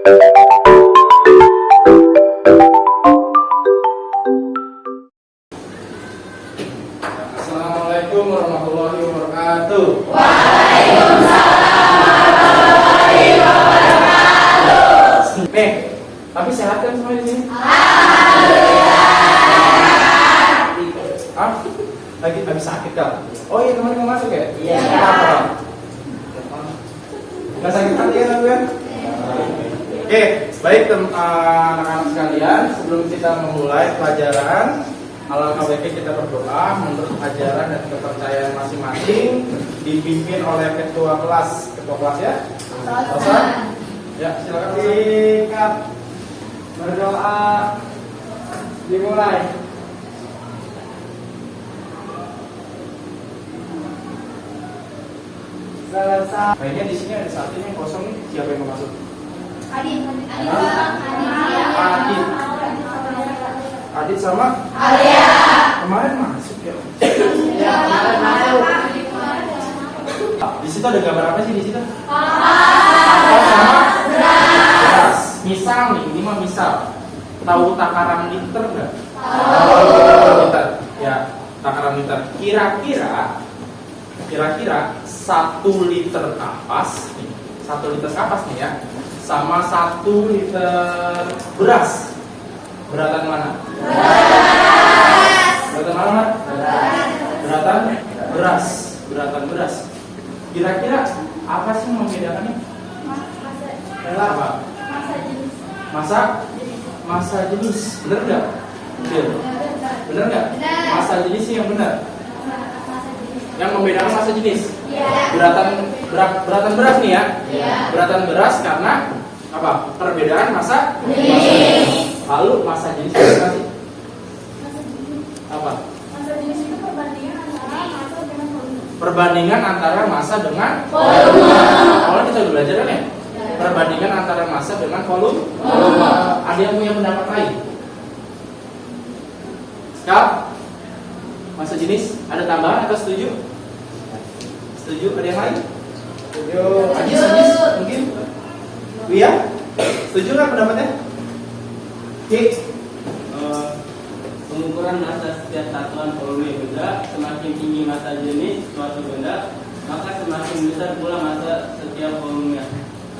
Assalamualaikum warahmatullahi wabarakatuh. Nih, tapi sehat kan semua di sini? Hah? Lagi habis sakit kan? Oh iya, kemarin mau masuk ya? Iya. Apa? Nggak sakit hati ya, kan? Oke, baik anak-anak sekalian, sebelum kita memulai pelajaran, alangkah baiknya kita berdoa menurut ajaran dan kepercayaan masing-masing, dipimpin oleh ketua kelas. Ketua kelas ya? Ustaz? Ya, silakan sikat. Berdoa. Dimulai. Selesai. Kayaknya di sini ada satu yang kosong nih. Siapa yang mau masuk? Adit. Adit sama? Alia. Kemarin masuk ya? Ya, kemarin masuk. Di situ ada gambar apa sih di situ? Kapal sama beras. Misal nih, ini mah misal. Tahu takaran liter nggak? Tahu. Liter. Ya, takaran liter. Kira-kira 1 liter kapas nih, 1 liter kapas nih ya, sama 1 liter beras. Beratan mana? Beratan mana? Beratan beras. Beratan beras. Kira-kira apa sih yang membedakannya? Apa? Masa jenis. Bener nggak? Bener nggak? Masa jenis sih yang benar. Yang membedakan masa jenis. Beratan beras nih ya. Beratan beras karena apa? Perbedaan masa jenis. Lalu masa jenis itu apa sih? Apa? Masa jenis itu perbandingan antara masa dengan volume. Perbandingan antara masa dengan volume. Kalau kita udah belajar kan ya? Perbandingan antara masa dengan volume. Ada yang punya pendapat lain? Kak? Masa jenis ada tambahan atau setuju? Setuju? Ada yang lain? Setuju. Ajis mungkin? Iya? Setuju nggak pendapatnya? Pengukuran massa setiap satuan volume benda, semakin tinggi massa jenis suatu benda, maka semakin besar pula massa setiap volumenya.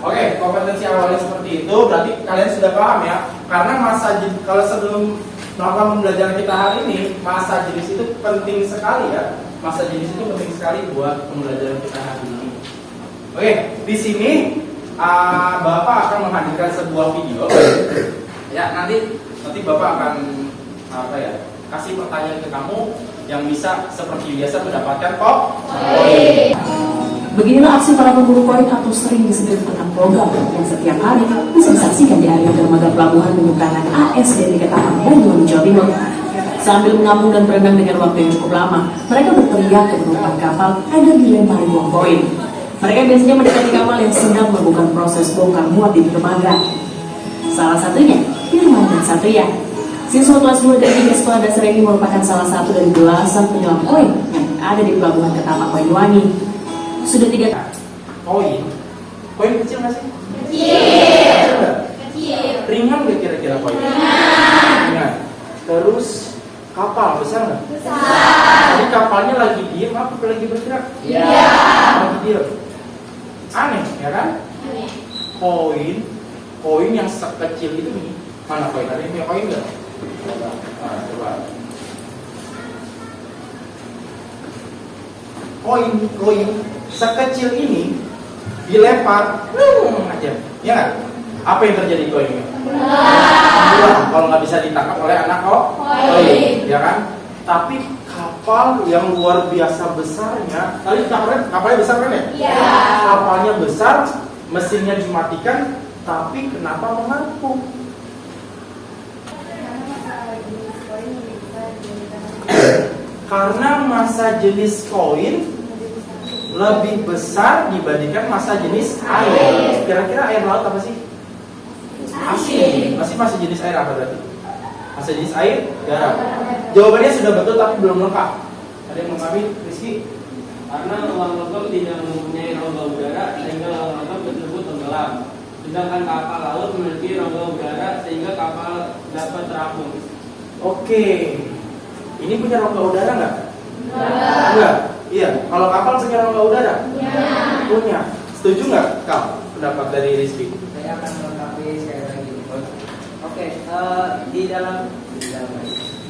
Oke, kompetensi awalnya seperti itu, berarti kalian sudah paham ya. Karena kalau sebelum melakukan pembelajaran kita hari ini, massa jenis itu penting sekali ya. Massa jenis itu penting sekali buat pembelajaran kita hari ini. Oke, di sini Bapak akan menghadirkan sebuah video. Ya, nanti Bapak akan kasih pertanyaan ke kamu yang bisa seperti biasa mendapatkan poin. Beginilah aksi para pemburu koin atau sering disebut tukang program yang setiap hari bisa disaksikan di area dermaga pelabuhan penyeberangan ASD di Ketapang, Banyuwangi, Jawa Timur. Sambil mengamuk dan berenang dengan waktu yang cukup lama, mereka berteriak ke penumpang kapal agar dilempari uang koin. Mereka biasanya mendekati kapal yang sedang melakukan proses bongkar muat di dermaga. Salah satunya Firman dan Satria. Siswa kelas 2 dan 3 sekolah dasar ini merupakan salah satu dari belasan penyelam koin yang ada di pelabuhan Ketapang, Banyuwangi. Sudah 3 koin kecil nggak sih? Kecil. Ringan nggak kira-kira koin? Ringan. Terus kapal besar nggak? Besar. Jadi kapalnya lagi diem apa lagi bergerak? Iya. Lagi diem. Aneh ya kan? Koin yang sekecil itu nih. Mana koin? Ada yang punya koin nggak? Coba. Koin sekecil ini dilempar, aja, ya nggak? Apa yang terjadi koinnya? Kalau nggak bisa ditangkap oleh anak koin, ya kan? Tapi kapal yang luar biasa besarnya, tadi kapalnya besar kan ya? Iya. Kapalnya besar, mesinnya dimatikan, tapi kenapa mengapung? Karena massa jenis koin lebih besar dibandingkan massa jenis air. Kira-kira air laut apa sih? Asin. Masih jenis air apa berarti? Massa jenis air, garam. Jawabannya sudah betul tapi belum lengkap. Ada yang memahami, Rizky? Karena uang logam tidak mempunyai rongga udara sehingga uang logam tersebut tenggelam. Sedangkan kapal laut memiliki rongga udara sehingga kapal dapat terapung. Oke. Ini punya rongga udara nggak? Enggak. Iya. Kalau kapal punya rongga udara? Punya. Setuju nggak, Kak? Pendapat dari Rizky? Saya akan melengkapi sekali lagi. Oke, di dalam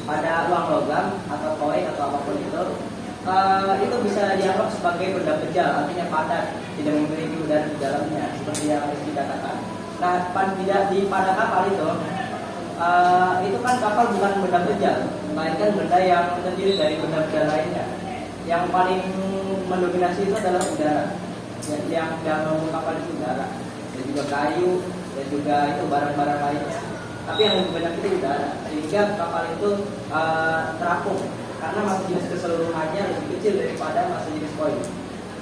pada uang logam atau koin atau apapun itu bisa dianggap sebagai benda kejal, artinya padat, tidak memiliki udara di dalamnya, seperti yang harus dikatakan. Nah, pada kapal itu kan kapal bukan benda kejal, melainkan benda yang terdiri dari benda-benda lainnya. Yang paling mendominasi itu adalah udara, yang membangun kapal itu udara, dan juga kayu, dan juga itu barang-barang lainnya. Tapi yang lebih banyak itu udara, sehingga kapal itu terapung karena massa jenis keseluruhannya lebih kecil daripada massa jenis koin.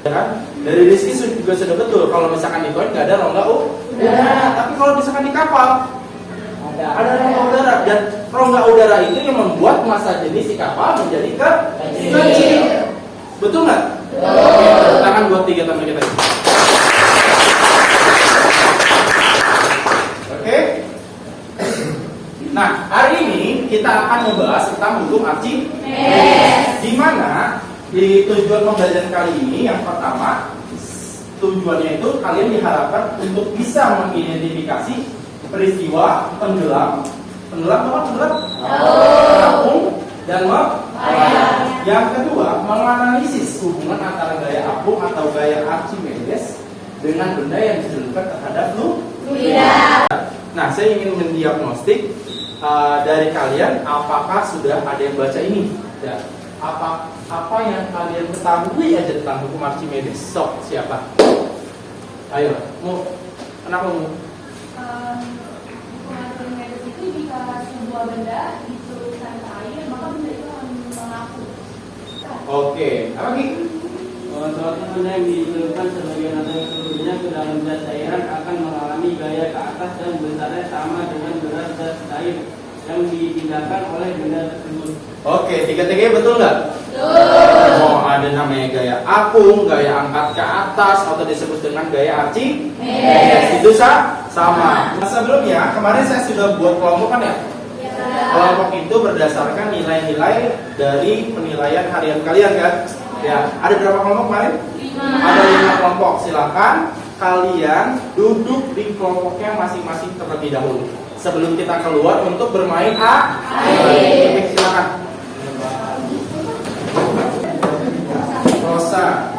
Ya kan? Dari Rizky juga sudah betul. Kalau misalkan di koin nggak ada rongga udara, tapi kalau misalkan di kapal ada rongga udara, dan rongga udara itu yang membuat massa jenis di kapal menjadi kecil. Betul nggak? Betul. Tangan buat 3 teman kita. Oke. Nah, hari ini kita akan membahas tentang hukum Archimedes. Di mana di tujuan pembelajaran kali ini yang pertama, tujuannya itu kalian diharapkan untuk bisa mengidentifikasi peristiwa tenggelam apung dan melayang. Yang kedua, menganalisis hubungan antara gaya apung atau gaya Archimedes dengan benda yang dicelupkan terhadap fluida. Nah, saya ingin mendiagnostik dari kalian, apakah sudah ada yang baca ini? Ya. Apa yang kalian ketahui aja tentang hukum Archimedes? Sok, siapa? Ayo, kenapa mu? Hukum Archimedes itu jika sebuah benda dicelupkan ke air, maka benda itu akan mengapung. Oke, apa Ki? Suatu benda yang dicelupkan sebagian atau seluruhnya ke dalam gas cairan akan mengalami gaya ke atas dan besarnya sama dengan berat gas cair yang dipindahkan oleh benda tersebut. Oke, tiga-tiganya betul nggak? Betul. Oh, ada namanya gaya apung, gaya angkat ke atas, atau disebut dengan gaya Archimedes. Itu sama. Nah, sebelumnya, kemarin saya sudah buat kelompok kan ya? Kelompok itu berdasarkan nilai-nilai dari penilaian harian kalian kan? Ya, ada berapa kelompok kemarin? 5. Ada 5 kelompok. Silakan kalian duduk di kelompoknya masing-masing terlebih dahulu sebelum kita keluar untuk bermain Oke, silakan. Rosa.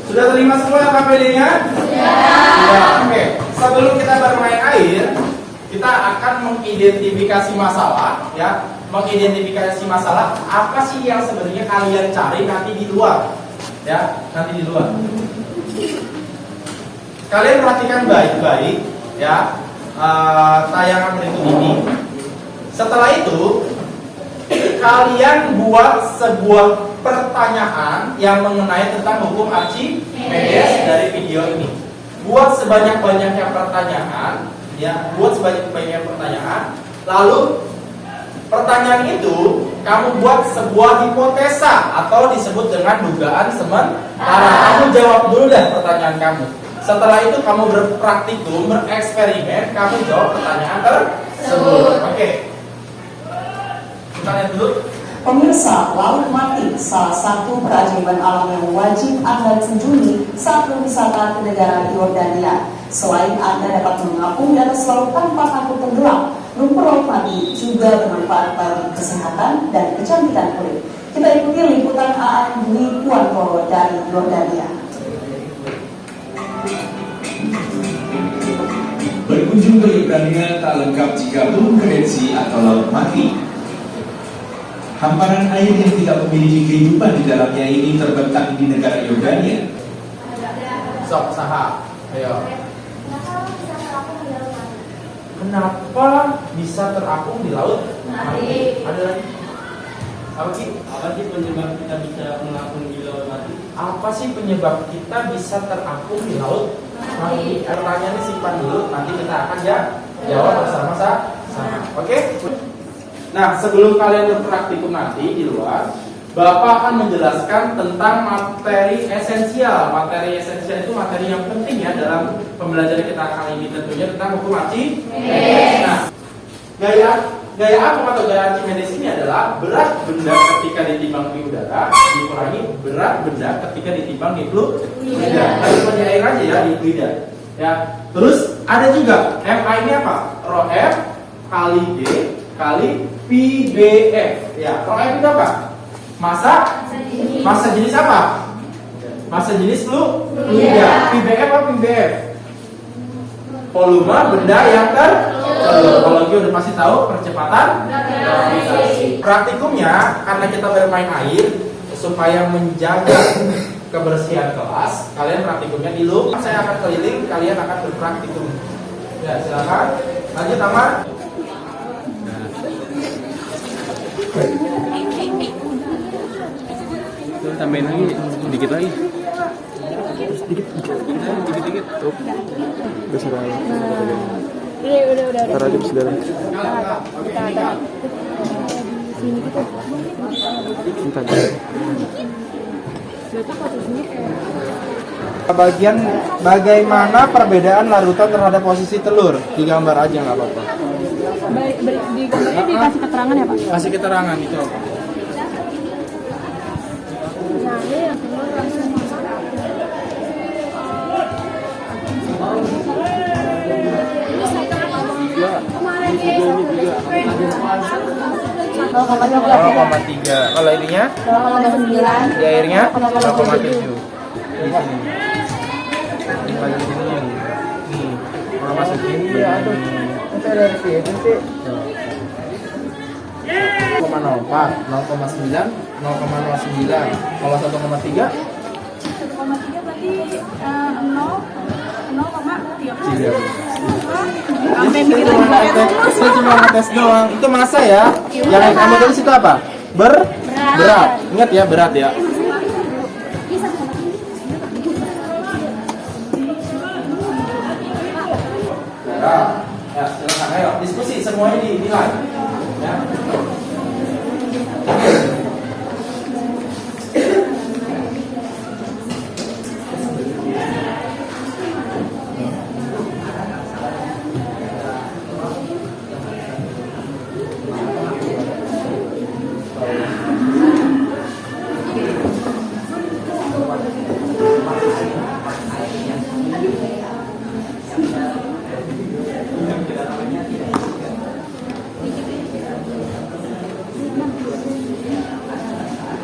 Sudah terima semua KPD-nya? Sudah. Oke. Sebelum kita bermain air, kita akan mengidentifikasi masalah, ya. Mengidentifikasi masalah apa sih yang sebenarnya kalian cari nanti di luar, ya. Nanti di luar. Kalian perhatikan baik-baik, ya. Tayangan berikut ini. Setelah itu, kalian buat sebuah pertanyaan yang mengenai tentang hukum Archimedes dari video ini. Buat sebanyak-banyaknya pertanyaan, ya, buat sebanyak-banyaknya pertanyaan. Lalu pertanyaan itu kamu buat sebuah hipotesa atau disebut dengan dugaan sementara. Kamu jawab dulu deh pertanyaan kamu. Setelah itu kamu berpraktikum, bereksperimen, kamu jawab pertanyaan tersebut. Oke. Kita lihat dulu. Pemirsa, Laut Mati salah satu keajaiban alam yang wajib Anda kunjungi saat berwisata ke negara Yordania. Selain Anda dapat mengapung di atas laut tanpa takut tenggelam, rumput Laut Mati juga bermanfaat bagi kesehatan dan kecantikan kulit. Kita ikuti liputan Aan Dwi Puantoro dari Yordania. Berkunjung ke Yordania tak lengkap jika belum ke Dead Sea atau Laut Mati. Hamparan air yang tidak memiliki kehidupan di dalamnya ini terbentang di negara Yordania. Sok, saha. Ayo. Kenapa bisa terapung di laut Kenapa bisa terapung di laut mati? mati? Ada lagi? Apa sih? Apa sih penyebab kita bisa mengapung di laut mati? Apa sih penyebab kita bisa terapung di laut mati? Pertanyaannya simpan dulu, nanti kita akan jawab bersama-sama. Oke? Nah, sebelum kalian berpraktikum nanti di luar, Bapak akan menjelaskan tentang materi esensial. Materi esensial itu materi yang penting ya dalam pembelajaran kita kali ini, tentunya tentang hukum Archimedes. Nah, gaya atom atau gaya Archimedes ini adalah berat benda ketika ditimbang di udara dikurangi berat benda ketika ditimbang di fluida. Harus di air aja ya, di fluida. Ya. Terus ada juga MA ini apa? Rho F kali G kali PBF. Ya, Rho F itu apa? Masa jenis apa? Masa jenis fluida. PBF apa PBF? Volume benda yang kalau udah pasti tahu percepatan gravitasi. Praktikumnya karena kita bermain air supaya menjaga kebersihan kelas, kalian praktikumnya di loop. Saya akan keliling, kalian akan berpraktikum. Ya, silakan. Lanjut, Amar. Tambahin lagi dikit lagi. Dikit. Tuh. Udah sudah. Udah. Taruh aja di dalam. Entar. Bagian bagaimana perbedaan larutan terhadap posisi telur? Digambar aja nggak apa-apa. Di gambarnya dikasih keterangan ya Pak? Kasih keterangan itu apa? Nah, ini yang telur langsung masak. Kemarin dia 0,3. Kalau ininya? 0,9. Di airnya 0,7. Di sini. Di bagian sini yang nih. Kalau masuk ini ya aduh. Itu ada itu sih. 0,04, 0,9, 0,09. Kalau 1,3 berarti 0,3. Saya cuma ngetes doang. Itu masa ya. Yang kamu tulis itu apa? Berat. Ingat ya, berat ya. Ya, silakan. Ayo diskusi semuanya dinilai. Ya.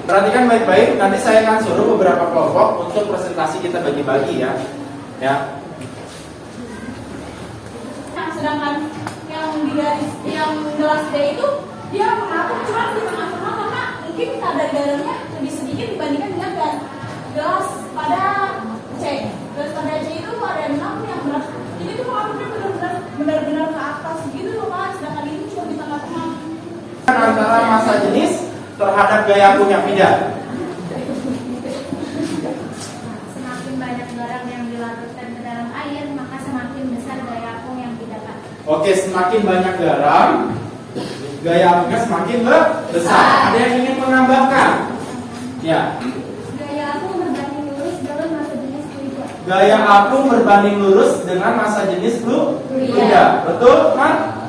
Perhatikan baik-baik, nanti saya akan suruh beberapa kelompok untuk presentasi kita bagi-bagi ya. Ya. Sedangkan yang gelas D itu dia mengatur cuma di tengah-tengah karena mungkin kadar garamnya lebih sedikit dibandingkan dengan gelas pada C. Gelas pada C itu ada 6 yang berat. Ini tuh mengaturnya benar-benar ke atas gitu loh Pak. Sedangkan ini cuma di tengah-tengah. Antara massa jenis terhadap gaya punya tidak? Semakin banyak garam yang dilarutkan ke dalam air, maka semakin besar gaya apung yang didapat. Oke, semakin banyak garam, gaya apungnya semakin besar. Ada yang ingin menambahkan? Ya. Gaya apung berbanding lurus dengan massa jenis fluida. Gaya apung berbanding lurus dengan massa jenis fluida. Betul, kan?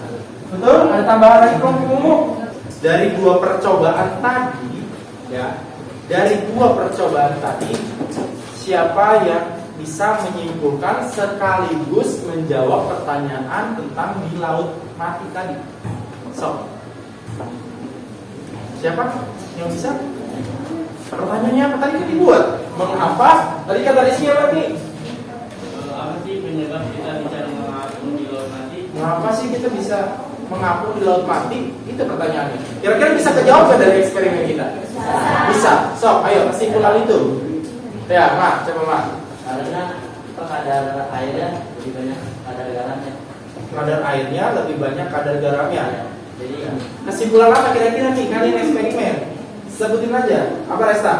Betul? Ada tambahan lagi kelompok umum? Dari dua percobaan tadi, siapa yang bisa menyimpulkan sekaligus menjawab pertanyaan tentang di laut mati tadi? Siapa yang bisa? Pertanyaannya apa tadi dibuat? Mengapa? Tadi kata isinya apa nih? Apa sih penyebab kita bisa mengapung di laut mati? Mengapa sih kita bisa mengapung di laut mati? Itu pertanyaannya. Kira-kira bisa kejawab dari eksperimen kita? Bisa. So, ayo kesimpulan itu. Ya, Mak, coba Mak. Karena kadar airnya lebih banyak kadar garamnya. Kadar airnya lebih banyak kadar garamnya. Jadi ya, Kesimpulan apa kira-kira nih kalian eksperimen? Sebutin aja. Apa Resta?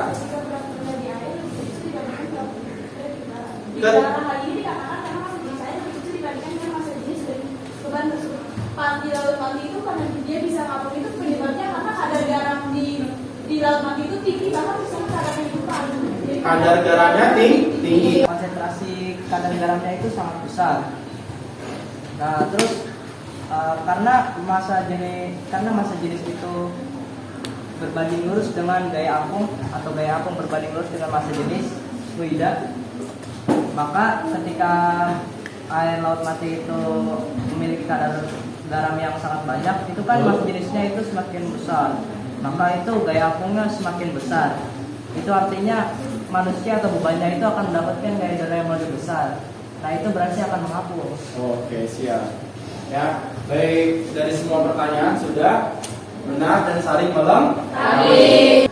Di dalam hal ini dikatakan karena masa jenis air lebih kecil dibandingkan dengan masa jenis dari beban tersebut. Di laut mati itu karena dia bisa ngapung itu penyebabnya karena kadar garam di di laut mati itu tinggi banget sama kadar kehidupan. Jadi Kadar garamnya tinggi. Konsentrasi kadar garamnya itu sangat besar. Nah, terus karena massa jenis itu berbanding lurus dengan gaya apung atau gaya apung berbanding lurus dengan massa jenis fluida, maka ketika air laut mati itu memiliki kadar garam yang sangat banyak, itu kan massa jenisnya itu semakin besar, maka itu gaya apungnya semakin besar. Itu artinya manusia atau bebannya itu akan mendapatkan gaya garam yang lebih besar. Nah, itu berarti akan menghapus. Oke, siap. Ya, baik, dari semua pertanyaan sudah benar dan saling melengkapi.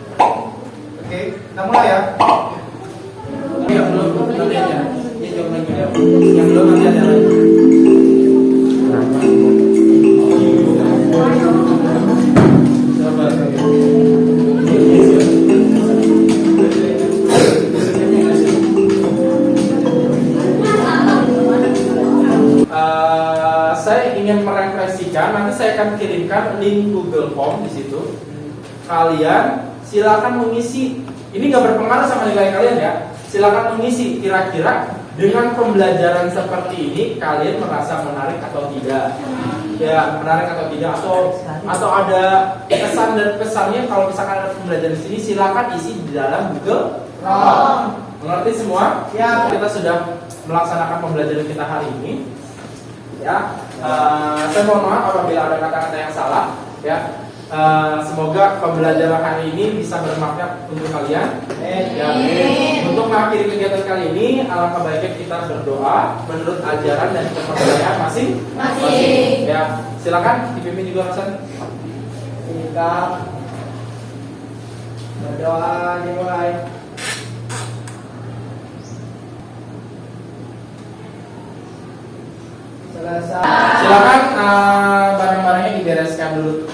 Oke, kita mulai ya. Yang belum nanti aja. Ya, jawab lagi ya. Yang belum nanti aja lagi. Sabar. Saya ingin merefleksikan, nanti saya akan kirimkan link Google Form di situ. Kalian silakan mengisi. Ini nggak berpengaruh sama nilai kalian ya. Silakan mengisi kira-kira dengan pembelajaran seperti ini kalian merasa menarik atau tidak? Ya, menarik atau tidak? Atau ada kesan dan pesannya kalau misalkan ada pembelajaran di sini silakan isi di dalam Google Form. Mengerti semua? Ya, kita sudah melaksanakan pembelajaran kita hari ini. Ya, saya mohon maaf apabila ada kata-kata yang salah. Ya, semoga pembelajaran hari ini bisa bermanfaat untuk kalian. Ya, untuk mengakhiri kegiatan kali ini, alangkah baiknya kita berdoa menurut ajaran dan kepercayaan masing-masing. Ya, silakan dipimpin juga Hasan. Kita berdoa dimulai. Silakan barang-barangnya dibereskan dulu